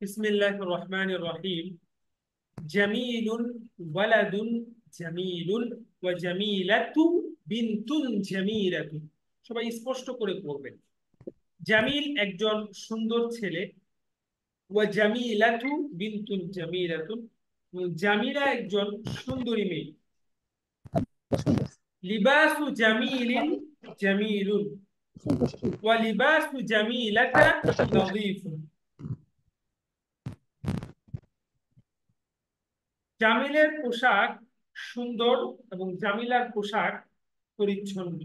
বিসমিল্লাহির রহমানির রহিম। জামিলুন ওয়ালাদুন জামিলুন ওয়া জামিলাতু বিনতুন জামিলাতুন। সবাই স্পষ্ট করে পড়বেন। জামিল একজন সুন্দর ছেলে, ওয়া জামিলাতু বিনতুন জামিলাতুন, জামিলা একজন সুন্দরী মেয়ে। লিবাসু জামিলিন জামিলুন ওয়া লিবাসু জামিলাতা নযীফুন। জামিলের পোশাক সুন্দর এবং জামিলার পোশাক পরিচ্ছন্ন।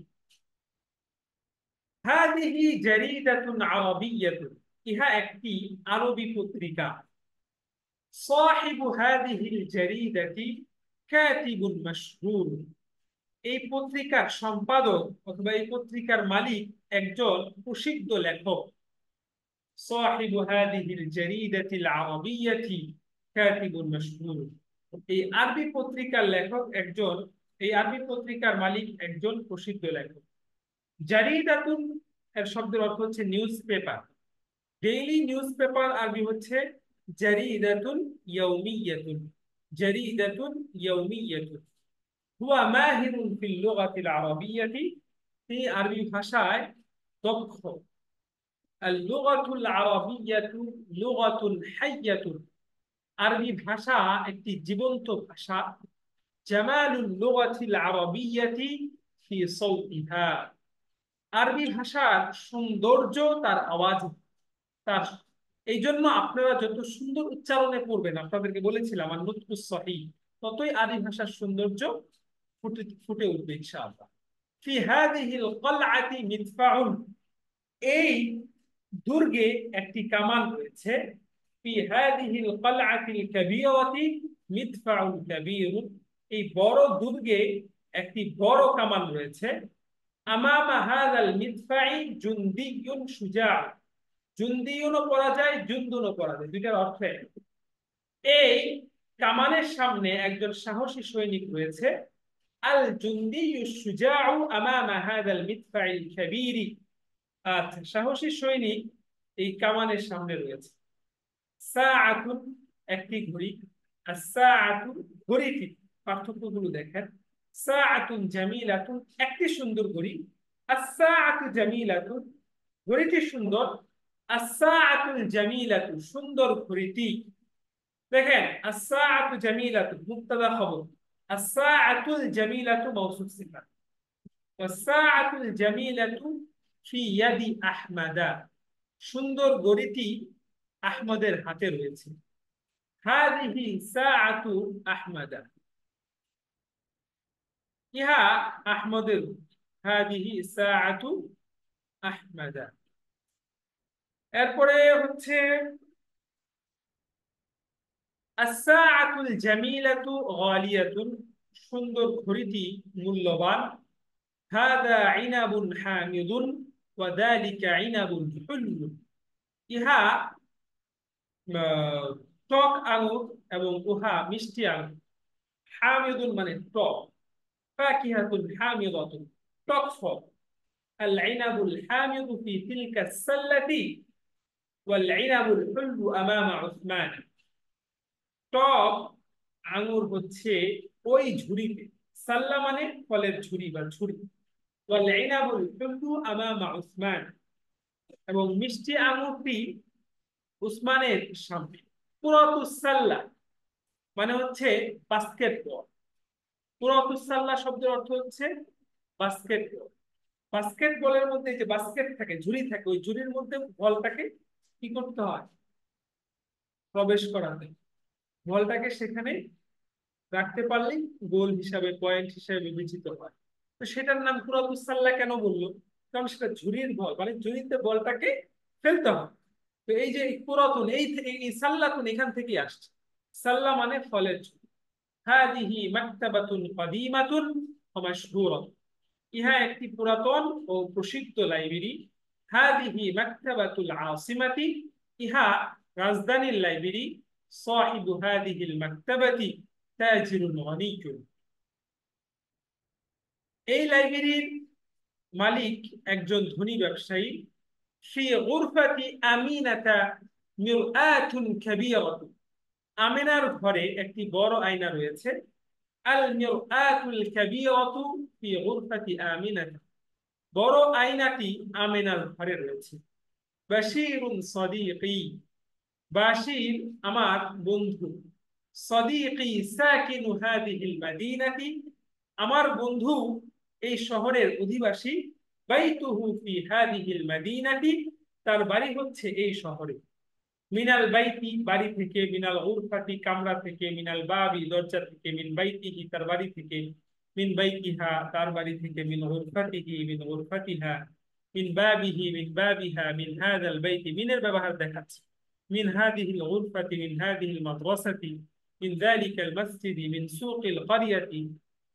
হাদিহি জারিদাতুন আরাবিয়্যাতুন, ইহা একটি আরবি পত্রিকা। সাহিবু হাদিহিল জারিদাতি কাতিবুন মাশহুর, এই পত্রিকার সম্পাদক অথবা এই পত্রিকার মালিক একজন প্রসিদ্ধ লেখক। সাহিবু হাদিহিল জারিদাতিল আরাবিয়্যাতি কাতিবুন মাশহুর, এই আরবি পত্রিকার লেখক একজন, এই আরবি পত্রিকার মালিক একজন প্রসিদ্ধ লেখক। জারিদাতুন এর শব্দের অর্থ হচ্ছে news paper. Daily news paper আরবি হচ্ছে জারিদাতুন ইয়াউমিয়াতুন। জারিদাতুন ইয়াউমিয়াতুন। হুয়া মাহিরুন ফিল লুগাতিল আরাবিয়্যাতি, তিনি আরবি ভাষায় দক্ষ। আল লুগাতুল আরাবিয়্যাতু লুগাতুন হাইয়াতুন, আরবি ভাষা একটি জীবন্ত ভাষা। জামালুল লুগাতিল আরাবিয়্যাতি ফি সাওতিহা, আরবি ভাষার সৌন্দর্য তার আওয়াজ, তার, এই জন্য আপনারা যত সুন্দর উচ্চারণে পড়বেন, আপনাদেরকে বলেছিলাম আর নুতকুস সহিহ, ততই আরবি ভাষার সৌন্দর্য ফুটে ফুটে উঠবে ইনশাআল্লাহ। ফি হাদিহিল কলআতি মিদফাউন, এই দুর্গে একটি কামান রয়েছে। ফি হাদিহিল কলআতিল কাবীরাতি মিদফাউন কাবীরুন, এই বড় দুর্গে একটি বড় কামান রয়েছে। আমামা হাযাল মিদফাই জুনদিয়ুন শুজা, জুনদিয়ুনও পড়া যায়, জুনদুনও পড়া যায়, দুইটার অর্থ এক। এই কামানের সামনে একজন সাহসী সৈনিক রয়েছে। আল জুনদিয়ু শুজাউ আমামা হাযাল মিদফাইল কাবীরি, আচ্ছা, সাহসী সৈনিক এই কামানের সামনে রয়েছে। সাআতুন, একটি ঘড়ি। আস-সাআতু, ঘড়িটি, পার্থক্যগুলো দেখেন। সাআতুন জামিলাতুন, একটি সুন্দর ঘড়ি। আস-সাআতু জামিলাতুন, ঘড়িটি সুন্দর। আস-সাআতুল জামিলাতু, সুন্দর ঘড়িটি। দেখেন, আস-সাআতু জামিলাতু মুবতাদা খবর, আস-সাআতুল জামিলাতু মাওসুফ সিফাত। ওয়াস-সাআতুল জামিলাতু ফি ইয়াদি আহমাদা, সুন্দর ঘড়িটি আহমদের হাতে রয়েছে। হাদিহি সাআতু আহমাদা, ইহা আহমদের। হাদিহি সাআতু আহমাদা। এরপরে হচ্ছে আস-সাআতুল জামিলাতু গালিয়াতুন, সুন্দর ঘড়িটি মূল্যবান। হাদা ইনাবুন হামিদুন ওয়া যালিকা ইনাবুন হুলুন, ইহা টক আঙুর এবং উহা মিষ্টি আঙুর। হামিদুন মানে টক, ফাকিহাতুন হামিদাতুন, টক ফল। আল ইনাবুল হামিদু ফি তিলকা সাল্লাতি ওয়াল ইনাবুল হুলু আমামা উসমান, টক আঙুর হচ্ছে ওই ঝুড়িতে। সাল্লা মানে ফলের ঝুড়ি বা ঝুড়ি। ওয়াল ইনাবুল হুলু আমামা উসমান, এবং মিষ্টি আঙুরটি উসমানের সামনে। কুরাতুস সাল্লা মানে হচ্ছে বাস্কেটবল। কুরাতুস সাল্লা শব্দের অর্থ হচ্ছে বাস্কেটবল। বাস্কেটবলের মধ্যে যে বাস্কেট থাকে, ঝুড়ি থাকে, ওই ঝুড়ির মধ্যে বলটাকে কি করতে হয়? প্রবেশ করাতে, বলটাকে সেখানে রাখতে পারলেই গোল হিসাবে, পয়েন্ট হিসাবে বিবেচিত হয়। তো সেটার নাম কুরাতুস সাল্লা কেন বললো? কারণ সেটা ঝুড়ির বল, মানে ঝুড়িতে বলটাকে ফেলতে হয়। তো এই যে পুরাতন, এই সাল্লাতুন এখান থেকেই আসছে। সাল্লা মানে ফলের ঝুড়ি। হাদিহি মাকতাবাতুন কাদিমাতুন ওয়া মাশহুরাতুন, ইহা একটি পুরাতন ও প্রসিদ্ধ লাইব্রেরি। হাদিহি মাকতাবাতুল আসিমাতি, ইহা রাজধানীর লাইব্রেরি। সাহিবু হাদিহিল মাকতাবাতি তাজিরুন গনিয়্যুন, এই লাইব্রেরির মালিক একজন ধনী ব্যবসায়ী। ফি গুরফাতি আমিনাতা মিরআতুন কাবীরাতুন, আমিনার ঘরে একটি বড় আয়না রয়েছে। আল মিরআতুল কাবীরাতু ফি গুরফাতি আমিনাতা, বড় আয়নাটি আমিনার ঘরে রয়েছে। বাশীরুন সাদীকি, বাশীর আমার বন্ধু। সাদীকি সাকিনু হাযিহিল মাদীনাতি, আমার বন্ধু এই শহরের অধিবাসী। বাইতুহু ফি হাযিহিল মাদীনাতি, তার বাড়ি হচ্ছে এই শহরে। মিনাল বাইতি, বাড়ি থেকে। মিনাল উরফাতি, কামরা থেকে। মিনাল বাবি, দরজা থেকে। মিন বাইতিহি, তার বাড়ি থেকে। মিন বাইতিহা, তার বাড়ি থেকে। মিন উরফাতিহি, মিন উরফাতিহা। মিন বাবিহি, মিন বাবিহা। মিন হাযাল বাইতি, মিনের ব্যবহার দেখাচ্ছে। মিন হাযিহিল উরফাতি, মিন হাযিহিল মাদ্রাসাতি, মিন যালিকাল মসজিদি, মিন সুকিল ক্বরিয়াতি,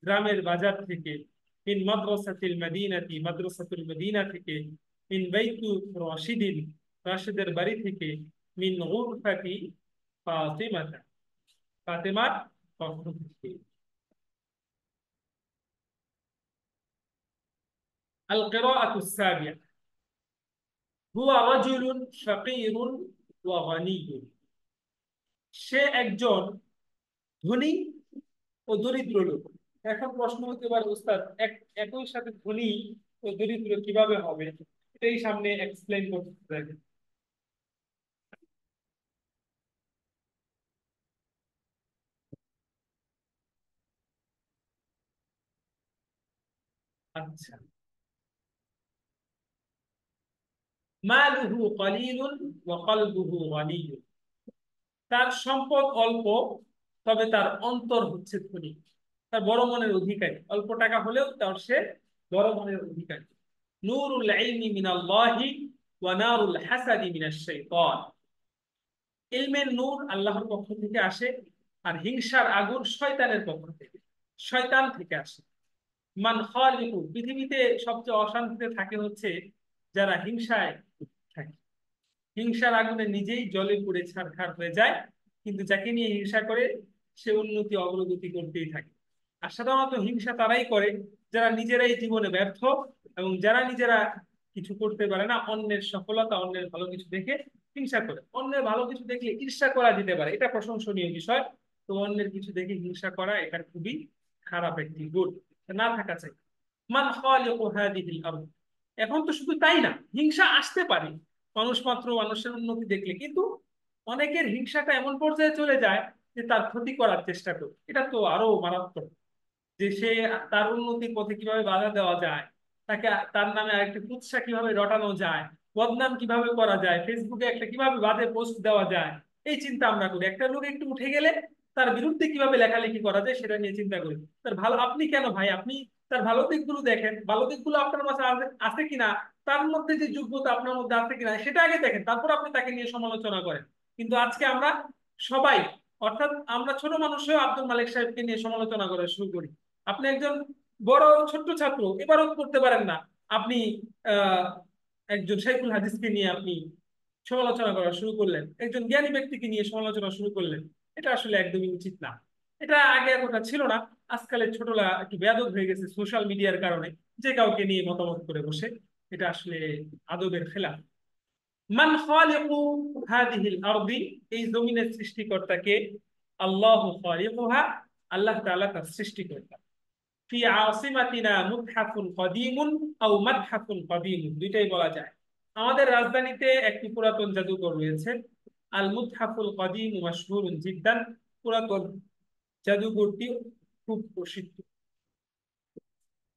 গ্রামের বাজার থেকে। মিন মাদ্রাসাতিল মদিনাতি, মাদ্রাসাতুল মদিনা থেকে। মিন বাইতু রাশিদিন, রাশিদের বাড়ি থেকে। মিন গুরফাতি ফাতিমাতা, ফাতেমার পক্ষ থেকে। আল কিরাআতু সাবিয়া, হুয়া রাজুলুন ফাকীরুন ওয়া গানিয়্যুন, সে একজন ধনী ও দরিদ্র লোক। এখন প্রশ্ন হতে পারে, উস্তাদ একই সাথে ধনী ও দরিদ্র কিভাবে হবে? এটাই সামনে এক্সপ্লেইন করতে থাকেন। আচ্ছা, মালুহু কলিলুন ওয়া কলবুহু গানিয়্যুন, তার সম্পদ অল্প, তবে তার অন্তর হচ্ছে ধনী। তার বড় মনের অধিকারী, অল্প টাকা হলেও তার সে বড় মনের অধিকারী। নূরুল ইলমি মিনাল্লাহি ওয়া নারুল হাসাদি মিনাশ শাইতান, ইলমের নূর আল্লাহর পক্ষ থেকে আসে, আর হিংসার আগুন শয়তানের পক্ষ থেকে, শয়তান থেকে আসে। মান খালিকু, পৃথিবীতে সবচেয়ে অশান্তিতে থাকে হচ্ছে যারা হিংসায় থাকে। হিংসার আগুনে নিজেই জ্বলে পুড়ে ছারখার হয়ে যায়, কিন্তু যাকে নিয়ে হিংসা করে সে উন্নতি অগ্রগতি করতেই থাকে। আর সাধারণত হিংসা তারাই করে যারা নিজেরাই জীবনে ব্যর্থ, এবং যারা নিজেরা কিছু করতে পারে না, অন্যের সফলতা, অন্যের ভালো কিছু দেখে হিংসা করে। অন্যের ভালো কিছু দেখলে ঈর্ষা করা যেতে পারে, এটা প্রশংসনীয় বিষয়। তো অন্যের কিছু দেখে হিংসা করা এটা খুবই খারাপ একটি গুণ, না থাকা চাই। মান খালিকু হাদিহিল আরদ, এখন তো শুধু তাই না, হিংসা আসতে পারে মানুষ মাত্র মানুষের উন্নতি দেখলে, কিন্তু অনেকের হিংসাটা এমন পর্যায়ে চলে যায় যে তার ক্ষতি করার চেষ্টা করে। এটা তো আরো মারাত্মক, যে সে তার উন্নতির পথে কিভাবে বাধা দেওয়া যায়, তাকে তার নামে আরেকটা কুৎসা কিভাবে রটানো যায়, বদনাম কিভাবে করা যায়, ফেসবুকে একটা কিভাবে বাজে পোস্ট দেওয়া যায়, এই চিন্তা আমরা করি। একটা লোক একটু উঠে গেলে তার বিরুদ্ধে কিভাবে লেখালেখি করা যায় সেটা নিয়ে চিন্তা করি। তার ভালো, আপনি কেন ভাই, আপনি তার ভালো দিকগুলো দেখেন, ভালো দিকগুলো আপনার মাঝে আছে কিনা, তার মধ্যে যে যোগ্যতা আপনার মধ্যে আছে কিনা সেটা আগে দেখেন, তারপর আপনি তাকে নিয়ে সমালোচনা করেন। কিন্তু আজকে আমরা সবাই, অর্থাৎ আমরা ছোট মানুষও আব্দুল মালিক সাহেবকে নিয়ে সমালোচনা করা শুরু করি। আপনি একজন বড় ছোট্ট ছাত্র, এবারও করতে পারেন না, আপনি আহ একজন শাইখুল হাদিসকে নিয়ে আপনি সমালোচনা করা শুরু করলেন, একজন জ্ঞানী ব্যক্তিকে নিয়ে সমালোচনা শুরু করলেন। এটা আসলে একদমই উচিত না। এটা আগে এতটা ছিল না, আজকালের ছোটরা একটু বেয়াদব হয়ে গেছে সোশ্যাল মিডিয়ার কারণে, যে কাউকে নিয়ে মতামত করে বসে। এটা আসলে আদবের খেলাফ। মান খালিকু হাদিহিল আরদি, এই জমিনের সৃষ্টিকর্তাকে। আল্লাহু খালিকুহা, আল্লাহ তাআলা তার সৃষ্টিকর্তা। ফি আসিমাতিনা মুতহাফুন কদিমুন আও মাতহাফুন কদিমুন, দুইটাই বলা যায়। আমাদের রাজধানীতে একটি পুরাতন জাদুঘর রয়েছে। আল মুতহাফুল কদিম মাশহুরুন জিদ্দান, পুরাতন জাদুঘরটি খুব প্রসিদ্ধ।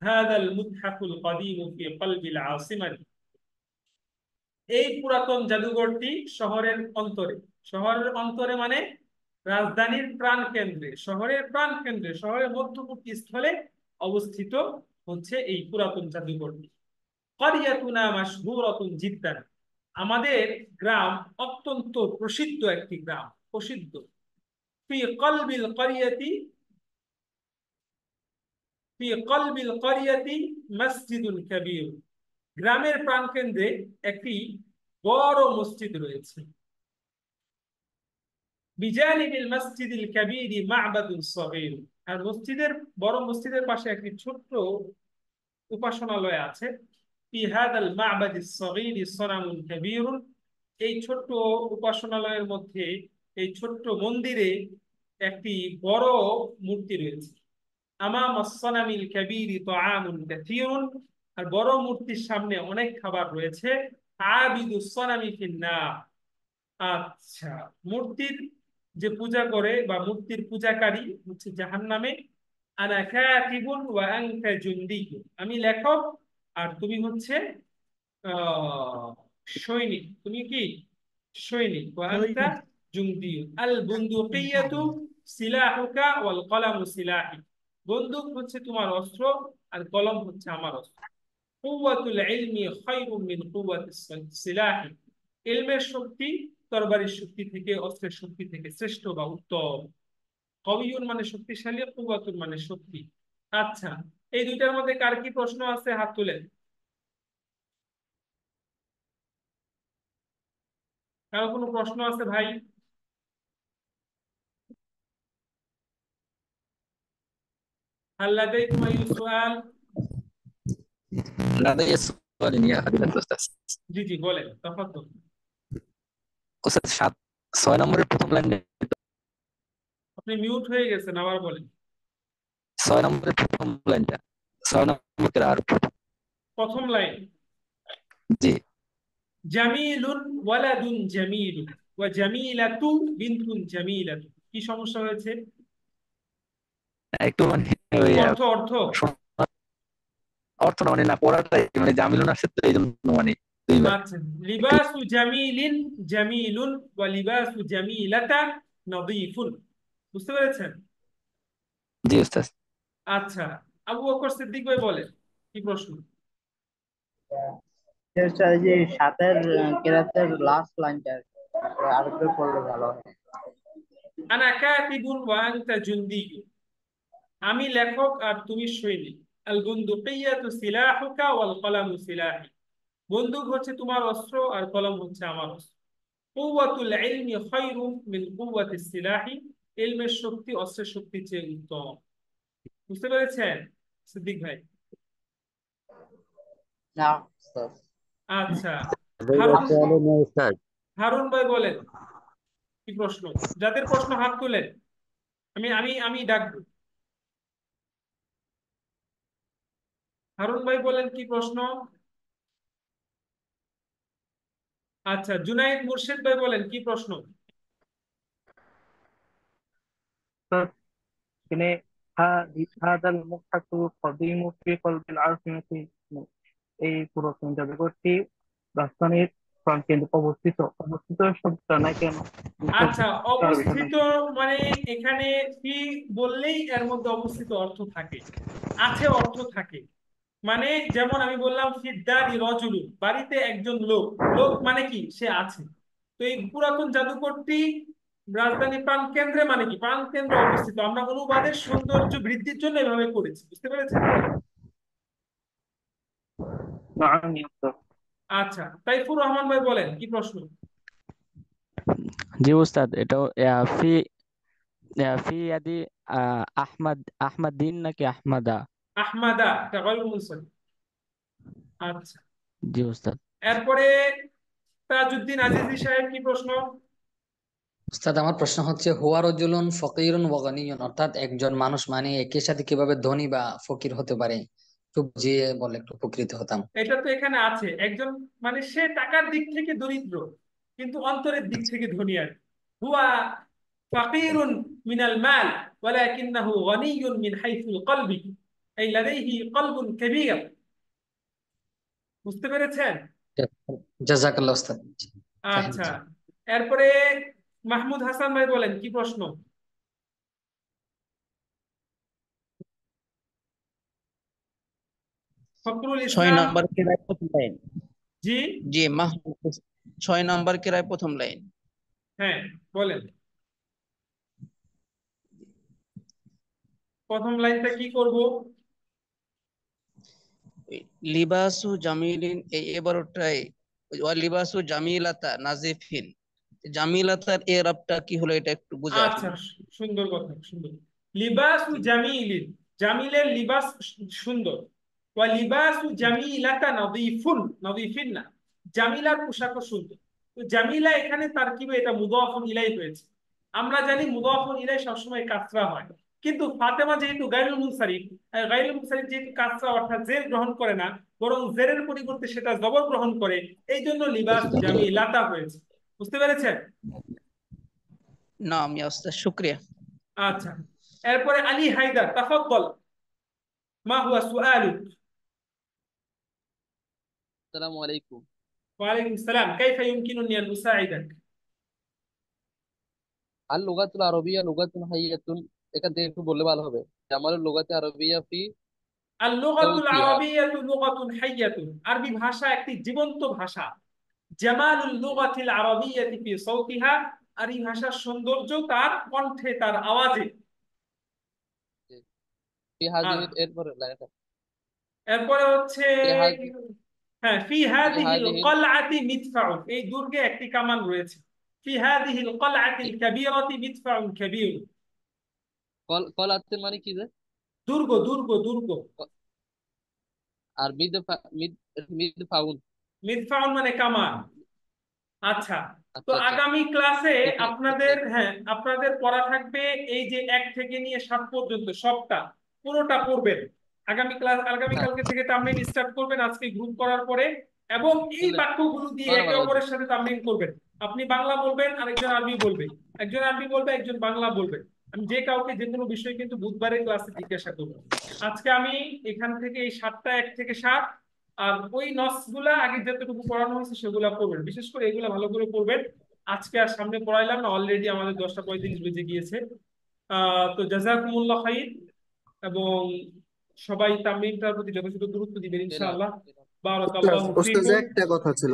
হাযাল মুতহাফুল কদিম ফি কলবিল আসিমাতি, এই পুরাতন জাদুঘরটি শহরের অন্তরে। শহরের অন্তরে মানে রাজধানীর প্রাণ কেন্দ্রে, শহরের প্রাণ কেন্দ্রে, শহরের মধ্যবর্তী স্থলে অবস্থিত হচ্ছে এই পুরাতন জাদুঘরটি। ক্বরিয়াতুনা মাশহুরাতুন জিদ্দান, আমাদের গ্রাম অত্যন্ত প্রসিদ্ধ একটি গ্রাম, প্রসিদ্ধ। ফি কলবিল ক্বরিয়াতি, ফি কলবিল ক্বরিয়াতি মসজিদুল কাবীর, গ্রামের প্রাণকেন্দ্রে একটি বড় মসজিদ রয়েছে। বিজানিবিল মসজিদিল কাবীরি মা'বাদুন সগীর, আর মসজিদের, বড় মসজিদের পাশে একটি ছোট্ট উপাসনালয় আছে। ফি হাদাল মা'বাদিস সাগীর সনামুন কাবীরুন, এই ছোট্ট উপাসনালয়ের মধ্যে, এই ছোট্ট মন্দিরে একটি বড় মূর্তি রয়েছে। আমাম আস-সানামিল কাবীরি তাআমুন কাসীরুন, আর বড় মূর্তির সামনে অনেক খাবার রয়েছে। আবিদুস সানামি ফিন্নার, আচ্ছা, মূর্তির যে পূজা করে বা মূর্তির পূজাকারী হচ্ছে জাহান্নামে। আনা কাতিবুন ওয়া আনতা জুন্দিয়্যুন, আমি লেখক আর তুমি হচ্ছে আহ সৈনিক। তুমি কি সৈনিক। ওয়া আনতা জুন্দিয়্যুন। আল বুনদুকিয়াতু সিলাহুকা ওয়াল কলামু সিলাহি, বন্দুক হচ্ছে তোমার অস্ত্র আর কলম হচ্ছে আমার অস্ত্র। কুওয়াতুল ইলমি খায়রুম মিন কুওয়াতিস সিলাহি, ইলমের শক্তি তরবারির শক্তি থেকে, অস্ত্রের শক্তি থেকে শ্রেষ্ঠ বা উত্তম। কবিয়ুন মানে শক্তিশালী, কুওয়াতুন মানে শক্তি। আচ্ছা, এই দুইটার মধ্যে কার কি প্রশ্ন আছে হাত তুলেন। কারো কোনো প্রশ্ন আছে ভাই? হাল লাদাইকুম আইয়ু সুআল? لدي سؤال يا فضيلة الأستاذ. জি জি বলেন, তাফাদ্দল। أستاذ 6 নম্বরের প্রথম লাইন, আপনি মিউট হয়ে গেছেন, আবার বলেন। 6 নম্বরের প্রথম লাইনটা, 6 নম্বর আর প্রথম। প্রথম লাইন, জি, জামিলুন ওয়ালাদুন জামিলুন ওয়া জামিলাতু বিনতুন জামিলাতু, কি সমস্যা হয়েছে? একটু মানে ওই অর্থ অর্থ শোনার অর্থটা মানে না পড়াটাই মানে জামিলুন আসছে তো এই জন্য মানে দুইবার আচ্ছা, একটু। লিবাসু জামিলিন জামিলুন ওয়া লিবাসু জামিলাতা নদীফুন, বুঝতে পেরেছেন? জি ওস্তাদ। আচ্ছা, আবু বকর সিদ্দিক ভাই বলেন, কি প্রশ্ন? এটা এই যে সাতের কেরাতের লাস্ট লাইনটা আরেকটু পড়লে ভালো হয়। আনা কাতিবুন ওয়া আনতা জুন্দিয়্যুন, আমি লেখক আর তুমি সৈনিক। আল বুনদুকিয়াতু সিলাহুকা ওয়াল কলামু সিলাহি, বন্দুক হচ্ছে তোমার অস্ত্র আর কলম হচ্ছে আমার অস্ত্র। কুওয়াতুল ইলমি খায়রুম মিন কুওয়াতিস সিলাহি, ইলমের শক্তি অস্ত্রের শক্তির চেয়ে উত্তম। বুঝতে পেরেছেন সিদ্দিক ভাই? না স্যার। আচ্ছা, ভাইয়া হারুন, তাহলে না স্যার। হারুন ভাই বলেন, কি প্রশ্ন? যাদের প্রশ্ন হাত তুলেন, আমি আমি আমি ডাকবো। হারুন ভাই বলেন, কি প্রশ্ন? আচ্ছা, জুনাইদ মুর্শিদ ভাই বলেন, কি প্রশ্ন? স্যার, এখানে هذا المضحك قديم في قلب العاصمة، এই পুরো জাদুঘরটি রাজধানীর প্রাণকেন্দ্রে অবস্থিত। অবস্থিত শব্দটা না কেন? আচ্ছা, তার বিষয় অবস্থিত নাকি? মানে এখানে ফি বললেই এর মধ্যে অবস্থিত অর্থ থাকে, আছে অর্থ থাকে। মানে যেমন আমি বললাম ফিদ্দারি রজুলুন, বাড়িতে একজন লোক, লোক মানে কি সে আছে। তো এই পুরাতন জাদুঘরটি রাজধানী প্রাণকেন্দ্রে মানে কি প্রাণকেন্দ্রে অবস্থিত, আমরা অনুবাদের সৌন্দর্য বৃদ্ধির জন্য এভাবে করেছি, বুঝতে পেরেছেন? নাম স্যার। আচ্ছা, তাইফুর রহমান ভাই বলেন, কি প্রশ্ন? জি ওস্তাদ, এটাও ফি ফি ইয়াদি আহমদ আহমদিন নাকি আহমদা? আহমাদা, এটা গয়রুল মুনসালিম। আচ্ছা, জি ওস্তাদ। এরপরে তাজউদ্দিন আজিজি সাহেব, কি প্রশ্ন? উস্তাদ, আমার প্রশ্ন হচ্ছে হুয়া রাজুলুন ফকিরুন ওয়া গনিয়ুন, অর্থাৎ একজন মানুষ মানে একই সাথে কিভাবে ধনী বা ফকির হতে পারে, একটু বুঝিয়ে বললে একটু উপকৃত হতাম। এটা তো এখানে আছে, একজন মানে সে টাকার দিক থেকে দরিদ্র কিন্তু অন্তরের দিক থেকে ধনী আর কি। হুয়া ফাকিরুন মিনাল মাল ওয়ালাকিন্নাহু গনিয়ুন মিন হাইসুল কলবি, এই লাদাইহি কলবুন কাবীর, বুঝতে পেরেছেন? জাযাকাল্লাহ উস্তাদ। আচ্ছা, ফাহিমতু। এরপরে মাহমুদ হাসান ভাই বলেন, কি প্রশ্ন? ফখরুল 6 ইসলাম। নম্বর কেরায় প্রথম লাইন। জি, জি মাহমুদ, 6 নম্বর কেরায় প্রথম লাইন। হ্যাঁ বলেন, প্রথম লাইনটা কি করব? লিবাসু জামিলিন, এই এবারটাই লিবাসু জামিলাতা নাজিফিন, জামিলাতার এরাবটা কি হলো এটা একটু বুঝে আচ্ছা, আসেনি। সুন্দর কথা, সুন্দর। লিবাসু জামিলিন, জামিলের লিবাস সুন্দর। ওয়া লিবাসু জামিলাতা নাযীফুন, নাযীফিন না, জামিলার পোশাকও সুন্দর। তো জামিলা এখানে তারকিবে এটা মুদাফুন ইলাই হয়েছে। আমরা জানি মুদাফুন ইলাই সবসময় কাসরা হয়, কিন্তু ফাতেমা যেহেতু গায়রুল মুনসারিফ, গায়রুল মুনসারিফ যেহেতু কাসরা অর্থাৎ জের গ্রহণ করে না, বরং জেরের পরিবর্তে সেটা জবর গ্রহণ করে, এই জন্য লিবাসু জামিলাতা হয়েছে। বুঝতে পেরেছেন? নাম ইয়া উস্তাদ, শুকরিয়া। আচ্ছা, এরপরে আলী হায়দার, তাফাদ্দাল, মা হুয়া সুআলুক? আসসালামু আলাইকুম। ওয়ালাইকুম সালাম, কাইফা ইউমকিনুনি আন উসাইদাক? আল লুগাতুল আরবিয়া লুগাতুন হাইয়াতুন, এখান থেকে একটু বললে ভালো হবে। জামালুল লুগাতি আরবিয়া ফি আল লুগাতুল সাউতিহা। আরাবিয়াতু লুগাতুন হাইয়াতুন, আরবি ভাষা একটি জীবন্ত ভাষা। জামালুল লুগাতিল আরাবিয়াতি ফি সাউতিহা, আরবি ভাষার সৌন্দর্য তার কণ্ঠে, তার আওয়াজে। ফি আর হাযিহি, এরপরে লাইনটা এরপরে হচ্ছে, ফি হাযিহি, হ্যাঁ, ফি ফি হাযিহিল হাযিহি ক্বালআতি মিদফাউন, এই দুর্গে একটি কামান রয়েছে। ফি হাযিহিল ক্বালআতিল কাবীরাতি মিদফাউন কাবীর, কলাতের মানে কি যে? দুর্গ, দুর্গ, দুর্গ। আর মিদ ফাউন। মিদফাউন মানে কামান। আচ্ছা, তো আচ্ছা আচ্ছা, আগামী ক্লাসে ওকে ওকে। আপনাদের, হ্যাঁ, আপনাদের পড়া থাকবে এই যে 1 থেকে নিয়ে 7 পর্যন্ত সবটা, পুরোটা পড়বেন। হ্যাঁ, আগামীকালকে থেকে তামরিন স্টার্ট করবেন আজকে গ্রুপ করার পরে, এবং এই বুঝলে বাক্যগুলো দিয়ে বারো একে বারো অপরের সাথে তামরিন করবেন। আপনি বাংলা বলবেন, আরেকজন আরবি বলবে, একজন আরবি বলবে, একজন বাংলা বলবে। আমি যে কাউকে যে কোনো বিষয় কিন্তু বুধবারের ক্লাসে জিজ্ঞাসা করবো। আজকে আমি এখান থেকে এই 7টা, 1 থেকে 7, আর ওই নস গুলা আগে যতটুকু পড়ানো হয়েছে সেগুলা পড়বেন, বিশেষ করে এগুলা ভালো করে পড়বেন। আজকে আর সামনে পড়াইলাম না, অলরেডি আমাদের 10টা 35 বেজে গিয়েছে। তো জাযাকুমুল্লাহ খাইর, এবং সবাই তামরিনটার প্রতি যথেষ্ট গুরুত্ব দিবেন দিলাম ইনশাআল্লাহ। দিলাম। বারাকাল্লাহু ওস্তাদ ফীকুম। একটা কথা ছিল।